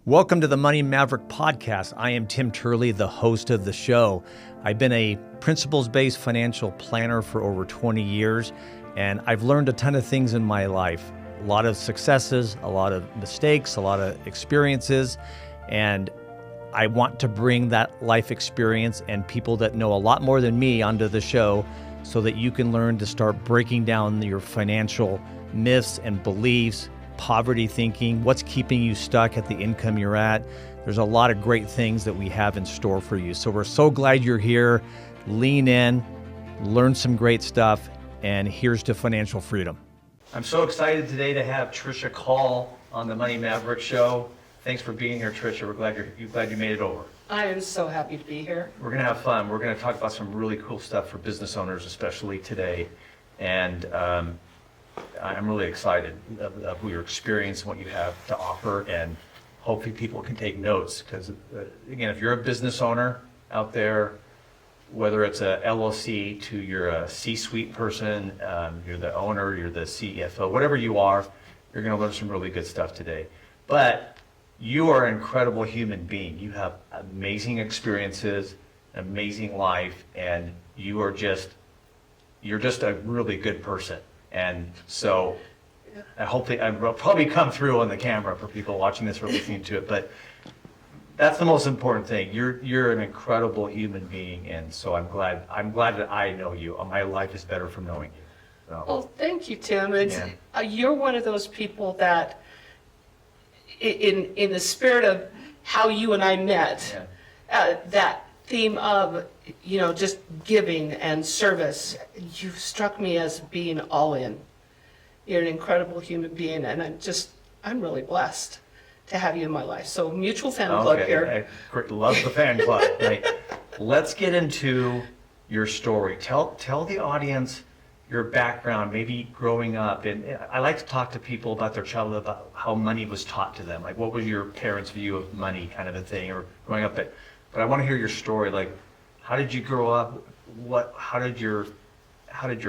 Welcome to the Money Maverick Podcast. I am Tim Turley, the host of the show. I've been a principles-based financial planner for over 20 years, and I've learned a ton of things in my life. A lot of successes, a lot of mistakes, a lot of experiences, and I want to bring that life experience and people that know a lot more than me onto the show so that you can learn to start breaking down your financial myths and beliefs, poverty thinking, what's keeping you stuck at the income you're at. There's a lot of great things that we have in store for you. So we're so glad you're here. Lean in, learn some great stuff, and here's to financial freedom. I'm so excited today to have Tricia Call on the Money Maverick Show. Thanks for being here, Tricia. We're glad you made it over. I am so happy to be here. We're going to have fun. We're going to talk about some really cool stuff for business owners, especially today. And I'm really excited of your experience and what you have to offer, and hopefully people can take notes because, again, if you're a business owner out there, whether it's a LLC to you're a C-suite person, you're the owner, you're the CFO, whatever you are, you're going to learn some really good stuff today. But you are an incredible human being. You have amazing experiences, amazing life, and you're just a really good person. And so hopefully I'll probably come through on the camera for people watching this or listening to it, but that's the most important thing. You're an incredible human being, and so I'm glad that I know you. My life is better from knowing you. So, well, thank you, Tim. You're one of those people that, in the spirit of how you and I met, that theme of, just giving and service, you struck me as being all in. You're an incredible human being, and I'm really blessed to have you in my life. So mutual fan club here. I love the fan club. Right. Let's get into your story. Tell the audience your background, maybe growing up. And I like to talk to people about their childhood, about how money was taught to them. Like, what was your parents' view of money, kind of a thing, or growing up. But I want to hear your story. Like, how did you grow up? How did your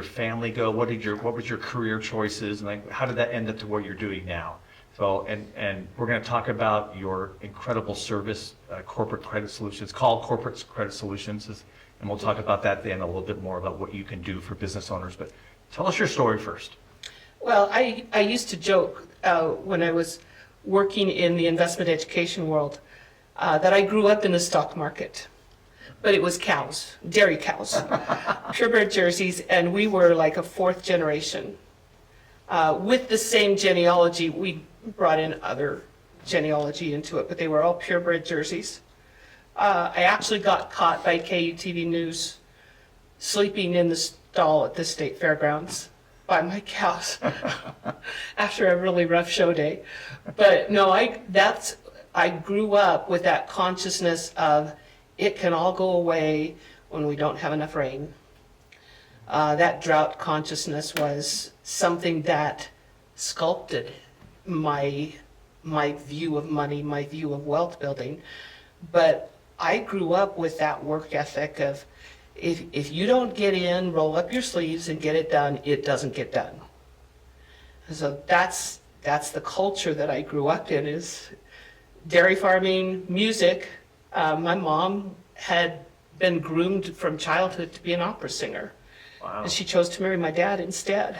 family go? What was your career choices? And like, how did that end up to what you're doing now? So, and we're going to talk about your incredible service, Corporate Credit Solutions, called Corporate Credit Solutions, and we'll talk about that then a little bit more about what you can do for business owners. But tell us your story first. Well, I used to joke when I was working in the investment education world that I grew up in the stock market. But it was cows, dairy cows, purebred jerseys, and we were like a fourth generation. With the same genealogy, we brought in other genealogy into it, but they were all purebred jerseys. I actually got caught by KUTV News sleeping in the stall at the state fairgrounds by my cows after a really rough show day. But no, I grew up with that consciousness of it can all go away when we don't have enough rain. That drought consciousness was something that sculpted my view of money, my view of wealth building. But I grew up with that work ethic of if you don't get in, roll up your sleeves and get it done, it doesn't get done. And so that's the culture that I grew up in, is dairy farming, music. My mom had been groomed from childhood to be an opera singer. Wow. And she chose to marry my dad instead.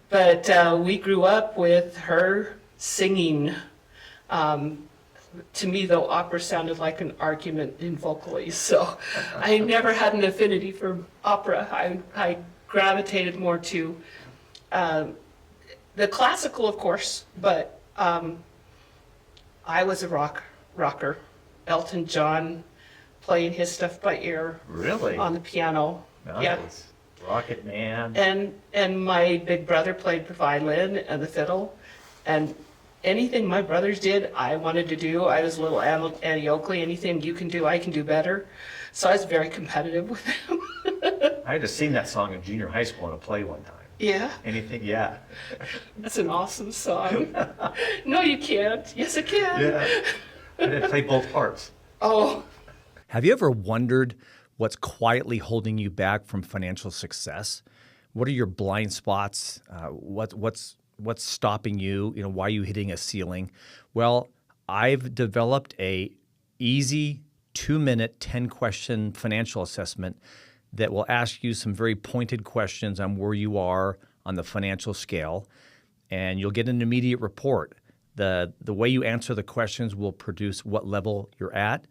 But we grew up with her singing. To me, though, opera sounded like an argument in vocally, so I never had an affinity for opera. I gravitated more to the classical, of course, but I was a rocker. Elton John, playing his stuff by ear. Really? On the piano. Nice. Yeah. Rocket Man. And my big brother played the violin and the fiddle, and anything my brothers did, I wanted to do. I was a little Annie Oakley. Anything you can do, I can do better. So I was very competitive with them. I had to sing that song in junior high school in a play one time. Yeah. Anything? Yeah. That's an awesome song. No, you can't. Yes, I can. Yeah. I did play both parts. Oh. Have you ever wondered what's quietly holding you back from financial success? What are your blind spots? What's stopping you? Why are you hitting a ceiling? Well, I've developed a easy 2-minute, 10-question financial assessment that will ask you some very pointed questions on where you are on the financial scale, and you'll get an immediate report. The way you answer the questions will produce what level you're at,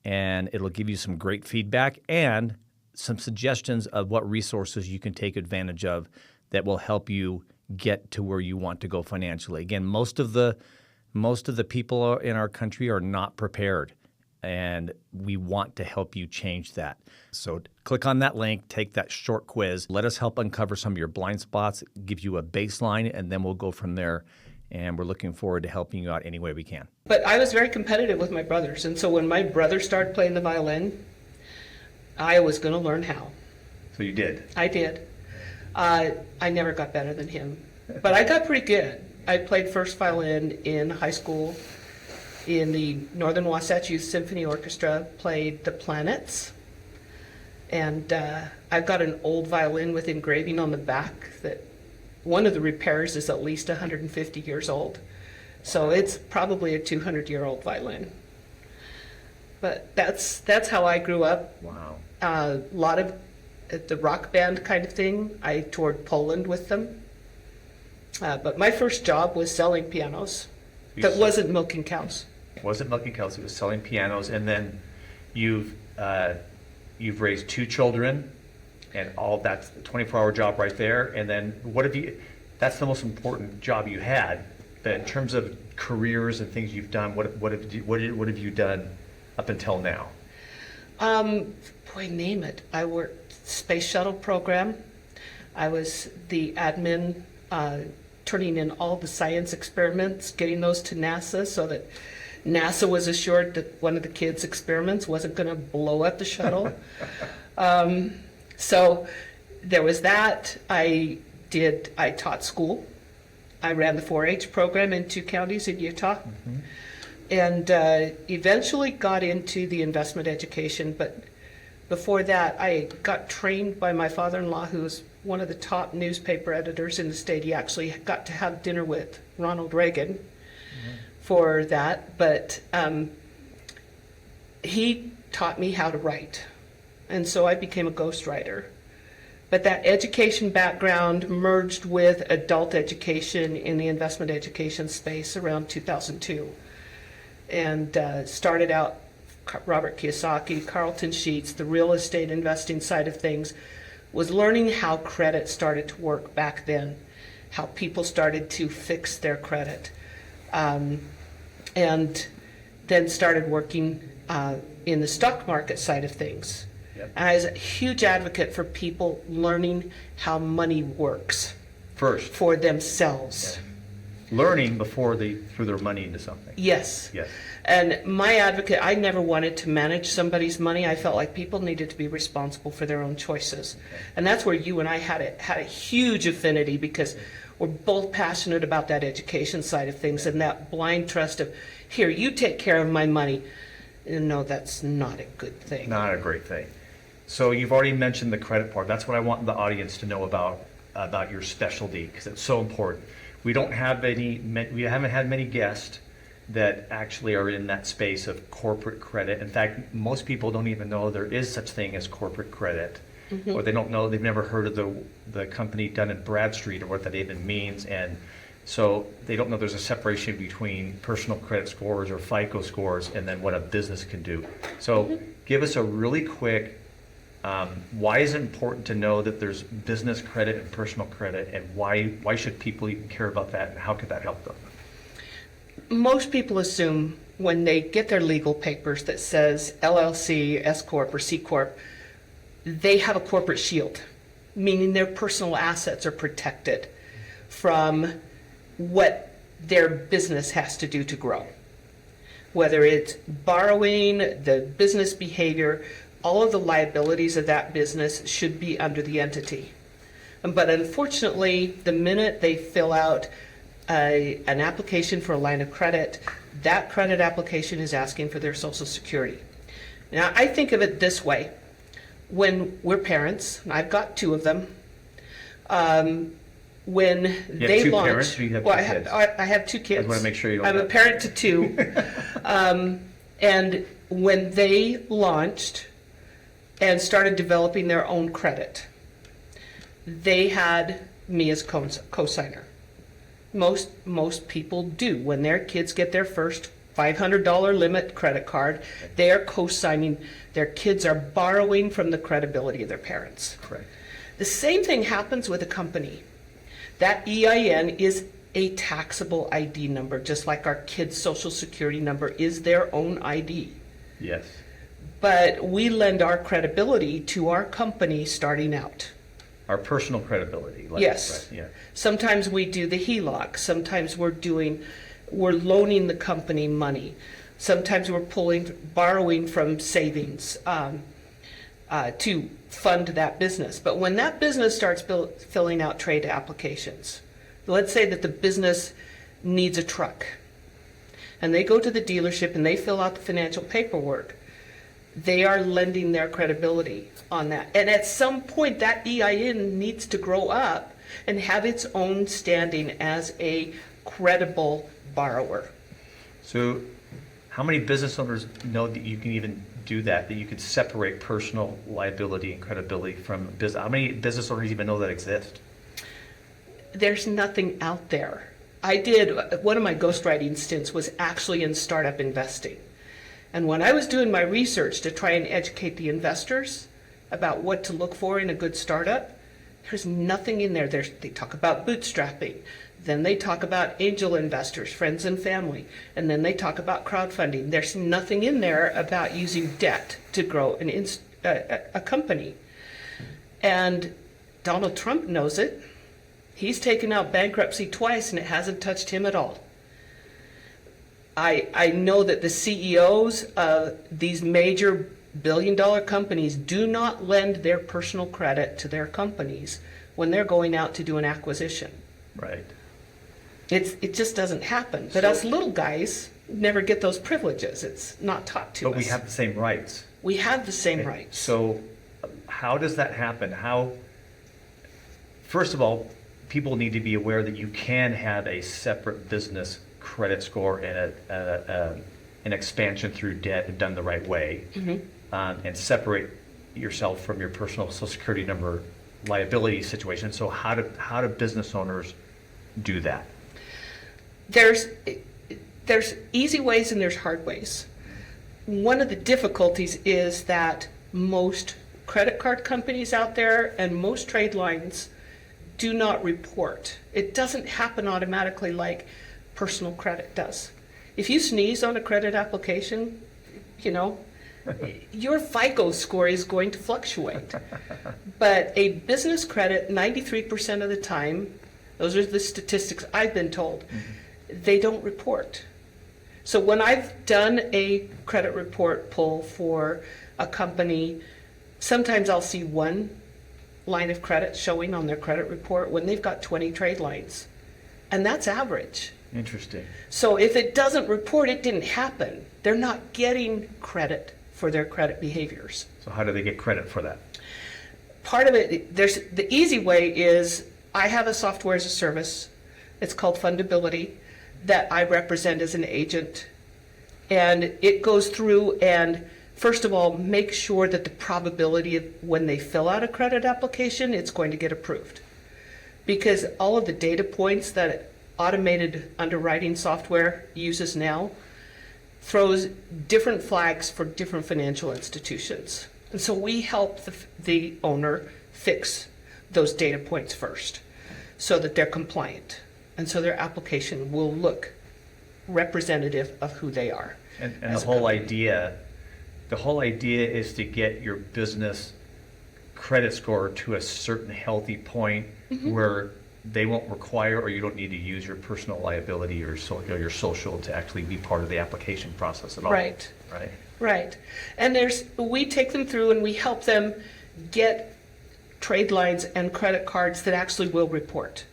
and it'll give you some great feedback and some suggestions of what resources you can take advantage of that will help you get to where you want to go financially. Again, most of the people in our country are not prepared, and we want to help you change that. So click on that link, take that short quiz. Let us help uncover some of your blind spots, give you a baseline, and then we'll go from there. And we're looking forward to helping you out any way we can. But I was very competitive with my brothers, and so when my brother started playing the violin, I was going to learn how. So you did? I did. I never got better than him, but I got pretty good. I played first violin in high school in the Northern Wasatch Youth Symphony Orchestra, played the Planets, and I've got an old violin with engraving on the back that one of the repairs is at least 150 years old. So it's probably a 200-year-old violin. But that's how I grew up. Wow. A lot of the rock band kind of thing. I toured Poland with them. But my first job was selling pianos. That wasn't milking cows. Wasn't milking cows, it was selling pianos. And then you've raised 2 children, and all that's a 24-hour job right there. And then that's the most important job you had. But in terms of careers and things you've done, what have you done up until now? Boy, name it. I worked space shuttle program. I was the admin, turning in all the science experiments, getting those to NASA so that NASA was assured that one of the kids' experiments wasn't going to blow up the shuttle. So there was that. I taught school. I ran the 4-H program in 2 counties in Utah. Mm-hmm. And eventually got into the investment education. But before that, I got trained by my father-in-law, who was one of the top newspaper editors in the state. He actually got to have dinner with Ronald Reagan for that. But he taught me how to write. And so I became a ghostwriter. But that education background merged with adult education in the investment education space around 2002. And started out Robert Kiyosaki, Carlton Sheets, the real estate investing side of things, was learning how credit started to work back then, how people started to fix their credit. And then started working in the stock market side of things. Yep. And I was a huge advocate for people learning how money works first for themselves. Okay. Learning before they threw their money into something. Yes. Yes. And my advocate, I never wanted to manage somebody's money. I felt like people needed to be responsible for their own choices. Okay. And that's where you and I had a huge affinity, because we're both passionate about that education side of things and that blind trust of, here, you take care of my money. No, that's not a good thing. Not a great thing. So you've already mentioned the credit part. That's what I want the audience to know about your specialty, because it's so important. We haven't had many guests that actually are in that space of corporate credit. In fact, most people don't even know there is such thing as corporate credit, or they don't know, they've never heard of the company Dun & Bradstreet or what that even means. And so they don't know there's a separation between personal credit scores or FICO scores and then what a business can do. So give us a really quick, why is it important to know that there's business credit and personal credit, and why should people even care about that, and how could that help them? Most people assume when they get their legal papers that says LLC, S Corp, or C Corp, they have a corporate shield, meaning their personal assets are protected from what their business has to do to grow. Whether it's borrowing, the business behavior, all of the liabilities of that business should be under the entity. But unfortunately, the minute they fill out an application for a line of credit, that credit application is asking for their Social Security. Now, I think of it this way. When we're parents, and I've got 2 of them, when You have they two launched. parents, or you have Well, two I have, kids? I have two kids. I want to make sure you don't. I'm a have- parent to two. And when they launched and started developing their own credit, they had me as co-signer. Most people do. When their kids get their first $500 limit credit card, they are co-signing. Their kids are borrowing from the credibility of their parents. Correct. The same thing happens with a company. That EIN is a taxable ID number, just like our kids' social security number is their own ID. Yes. But we lend our credibility to our company starting out. Our personal credibility. Yes. Right, yeah. Sometimes we do the HELOC. Sometimes we're loaning the company money. Sometimes we're borrowing from savings to fund that business. But when that business starts filling out trade applications, let's say that the business needs a truck, and they go to the dealership and they fill out the financial paperwork, they are lending their credibility on that. And at some point, that EIN needs to grow up and have its own standing as a credible borrower. So how many business owners know that you can even do that you can separate personal liability and credibility from business? How many business owners even know that exist? There's nothing out there. One of my ghostwriting stints was actually in startup investing. And when I was doing my research to try and educate the investors about what to look for in a good startup, there's nothing in there. They talk about bootstrapping. Then they talk about angel investors, friends and family. And then they talk about crowdfunding. There's nothing in there about using debt to grow a company. And Donald Trump knows it. He's taken out bankruptcy twice and it hasn't touched him at all. I know that the CEOs of these major billion-dollar companies do not lend their personal credit to their companies when they're going out to do an acquisition. Right. It just doesn't happen. But So- us little guys never get those privileges. It's not taught to us. But we have the same rights. We have the same rights. So how does that happen? First of all, people need to be aware that you can have a separate business credit score and an expansion through debt and done the right way, and separate yourself from your personal Social Security number liability situation. So how do business owners do that? There's easy ways and there's hard ways. One of the difficulties is that most credit card companies out there and most trade lines do not report. It doesn't happen automatically like personal credit does. If you sneeze on a credit application, your FICO score is going to fluctuate. But a business credit, 93% of the time, those are the statistics I've been told, they don't report. So when I've done a credit report pull for a company, sometimes I'll see one line of credit showing on their credit report when they've got 20 trade lines. And that's average. Interesting. So if it doesn't report, it didn't happen. They're not getting credit for their credit behaviors. So how do they get credit for that? Part of it, the easy way is I have a software as a service. It's called Fundability that I represent as an agent. And it goes through and first of all, make sure that the probability of when they fill out a credit application, it's going to get approved. Because all of the data points that automated underwriting software uses now throws different flags for different financial institutions. And so we help the owner fix those data points first so that they're compliant. And so their application will look representative of who they are. And as the a whole company. idea is to get your business credit score to a certain healthy point where they won't require, or you don't need to use your personal liability or your social to actually be part of the application process at all. Right. Right. Right. And we take them through and we help them get trade lines and credit cards that actually will report.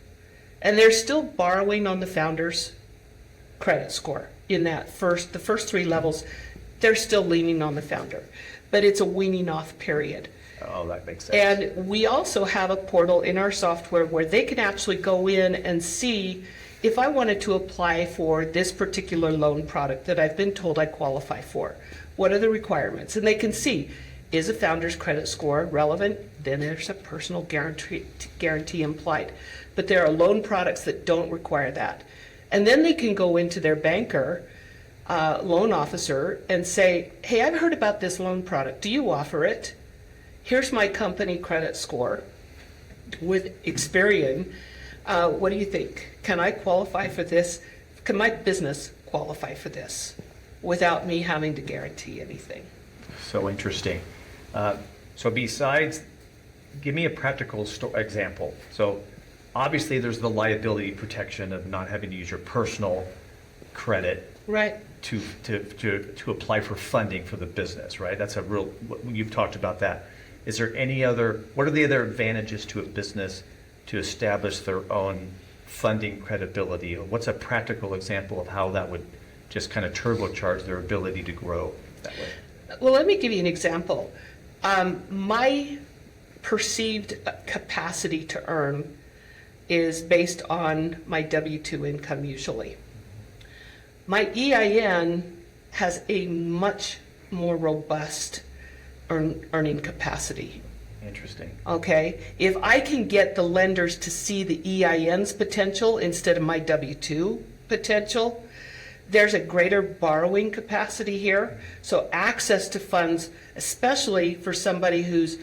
And they're still borrowing on the founder's credit score in the first three levels. They're still leaning on the founder, but it's a weaning off period. Oh, that makes sense. And we also have a portal in our software where they can actually go in and see if I wanted to apply for this particular loan product that I've been told I qualify for. What are the requirements? And they can see, is a founder's credit score relevant? Then there's a personal guarantee implied. But there are loan products that don't require that. And then they can go into their banker, loan officer, and say, hey, I've heard about this loan product. Do you offer it? Here's my company credit score with Experian. What do you think? Can I qualify for this? Can my business qualify for this without me having to guarantee anything? So interesting. So besides, give me a practical example. So obviously there's the liability protection of not having to use your personal credit Right. to apply for funding for the business, right? That's a real, you've talked about that. Is there any other, what are the other advantages to a business to establish their own funding credibility? Or what's a practical example of how that would just kind of turbocharge their ability to grow that way? Well, let me give you an example. My perceived capacity to earn is based on my W-2 income usually. My EIN has a much more robust earning capacity. Interesting. Okay, if I can get the lenders to see the EIN's potential instead of my W-2 potential, there's a greater borrowing capacity here. So access to funds, especially for somebody who's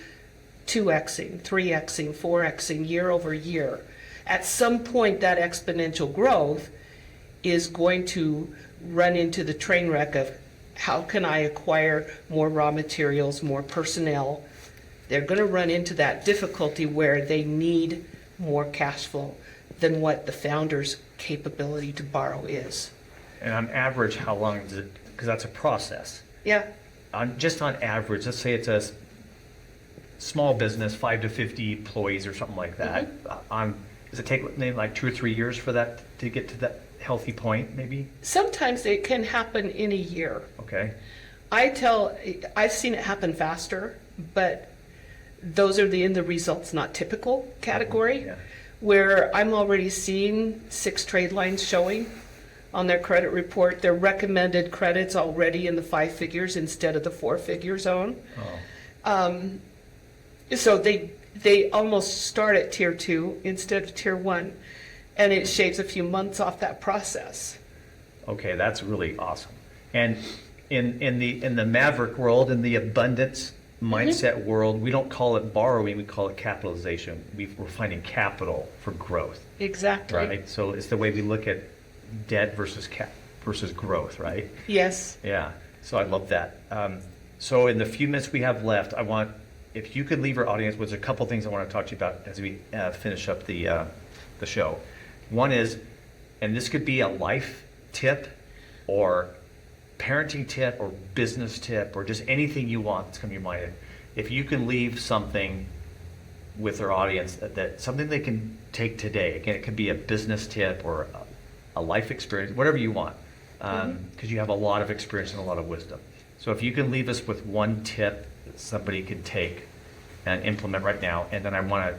2xing, 3xing, 4xing year over year, at some point that exponential growth is going to run into the train wreck of how can I acquire more raw materials, more personnel. They're going to run into that difficulty where they need more cash flow than what the founder's capability to borrow is. And on average, how long does it, because that's a process. Yeah, Just on average, let's say it's a small business, 5 to 50 employees or something like that. Does it take maybe like 2 or 3 years for that to get to that healthy point, maybe? sometimes it can happen in a year. Okay. I've seen it happen faster, but those are in the results not typical category, Yeah. where I'm already seeing 6 trade lines showing on their credit report. Their recommended credits already in the 5 figures instead of the 4-figure zone. Oh. So they almost start at tier 2 instead of tier 1, and it shaves a few months off that process. Okay, that's really awesome. And in the maverick world, in the abundance mindset world, we don't call it borrowing, we call it capitalization. We're finding capital for growth, Exactly. right? So it's the way we look at debt versus growth, right? Yes. Yeah. So I love that. So in the few minutes we have left, if you could leave our audience with a couple things I want to talk to you about as we finish up the show. One is, and this could be a life tip or parenting tip or business tip or just anything you want that's come to your mind. If you can leave something with our audience that something they can take today. Again, it could be a business tip or a life experience, whatever you want, because you have a lot of experience and a lot of wisdom. So if you can leave us with one tip that somebody can take and implement right now, and then I want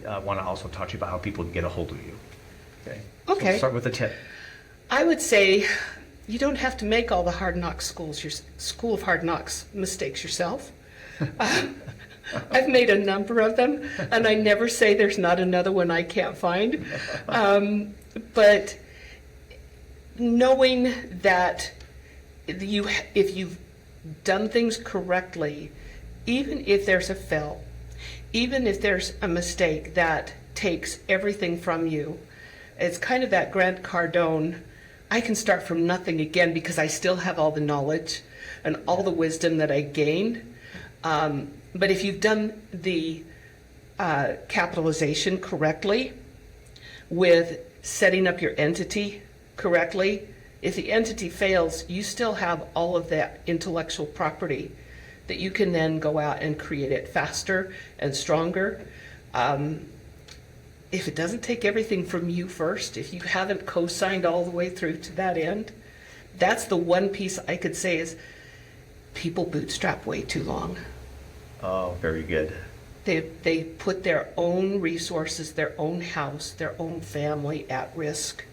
to also talk to you about how people can get a hold of you. Okay. So Okay. let's start with the tip. I would say you don't have to make all the hard knocks school of hard knocks mistakes yourself. I've made a number of them, and I never say there's not another one I can't find. But knowing that if you've done things correctly, even if there's a fail, even if there's a mistake that takes everything from you, it's kind of that Grant Cardone, I can start from nothing again because I still have all the knowledge and all the wisdom that I gained. But if you've done the capitalization correctly with setting up your entity correctly, if the entity fails, you still have all of that intellectual property that you can then go out and create it faster and stronger. If it doesn't take everything from you first, if you haven't co-signed all the way through to that end, that's the one piece I could say is people bootstrap way too long. Oh, very good. They put their own resources, their own house, their own family at risk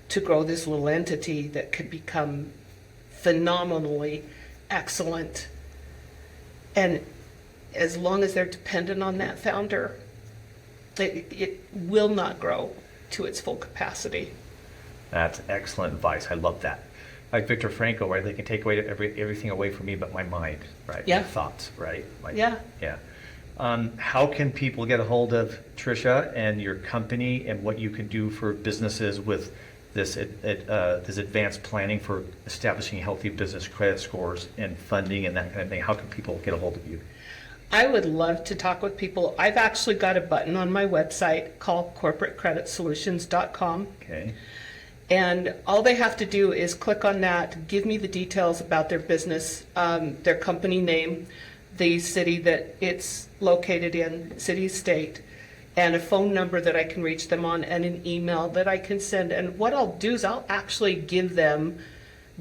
to grow this little entity that could become phenomenally excellent. And as long as they're dependent on that founder, it will not grow to its full capacity. That's excellent advice. I love that. Like Viktor Frankl, right? They can take away everything away from me but my mind, right? Yeah. My thoughts, right? Yeah. Yeah. How can people get a hold of Tricia and your company and what you can do for businesses with this advanced planning for establishing healthy business credit scores and funding and that kind of thing? How can people get a hold of you? I would love to talk with people. I've actually got a button on my website called corporatecreditsolutions.com. Okay. And all they have to do is click on that, give me the details about their business, their company name, the city that it's located in, city, state, and a phone number that I can reach them on, and an email that I can send. And what I'll do is I'll actually give them,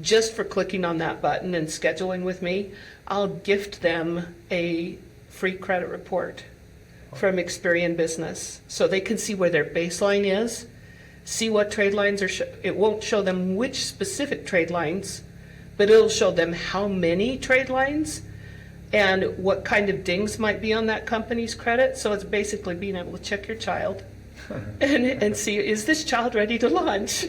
just for clicking on that button and scheduling with me, I'll gift them a free credit report from Experian Business, so they can see where their baseline is, see what trade lines are. It won't show them which specific trade lines, but it'll show them how many trade lines and what kind of dings might be on that company's credit. So it's basically being able to check your child and see, is this child ready to launch?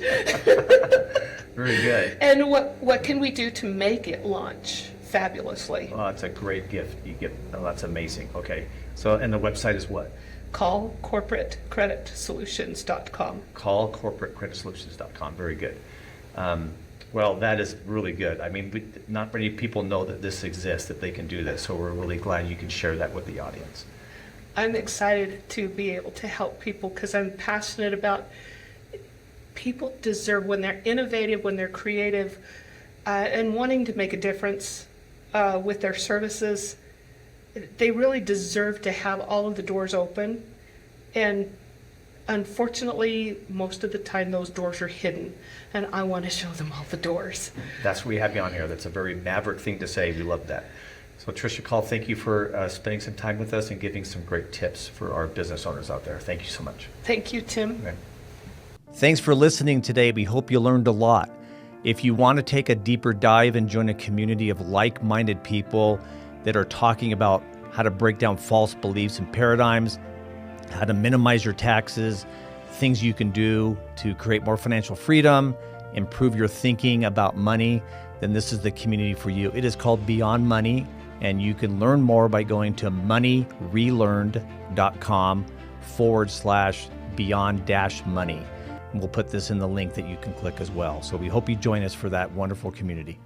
Very good. And what can we do to make it launch fabulously? Oh, that's a great gift you give. Oh, that's amazing. Okay. So, and the website is what? Call corporatecreditsolutions.com. Call corporatecreditsolutions.com. Very good. Well, that is really good. I mean, not many people know that this exists, that they can do this. So we're really glad you can share that with the audience. I'm excited to be able to help people because I'm passionate about people deserve, when they're innovative, when they're creative, and wanting to make a difference with their services, they really deserve to have all of the doors open. And unfortunately, most of the time those doors are hidden, and I want to show them all the doors. That's what we have you on here. That's a very maverick thing to say. We love that. So Tricia Call, thank you for spending some time with us and giving some great tips for our business owners out there. Thank you so much. Thank you, Tim. Okay. Thanks for listening today. We hope you learned a lot. If you want to take a deeper dive and join a community of like-minded people that are talking about how to break down false beliefs and paradigms, how to minimize your taxes, things you can do to create more financial freedom, improve your thinking about money, then this is the community for you. It is called Beyond Money, and you can learn more by going to moneyrelearned.com/beyond-money. We'll put this in the link that you can click as well. So we hope you join us for that wonderful community.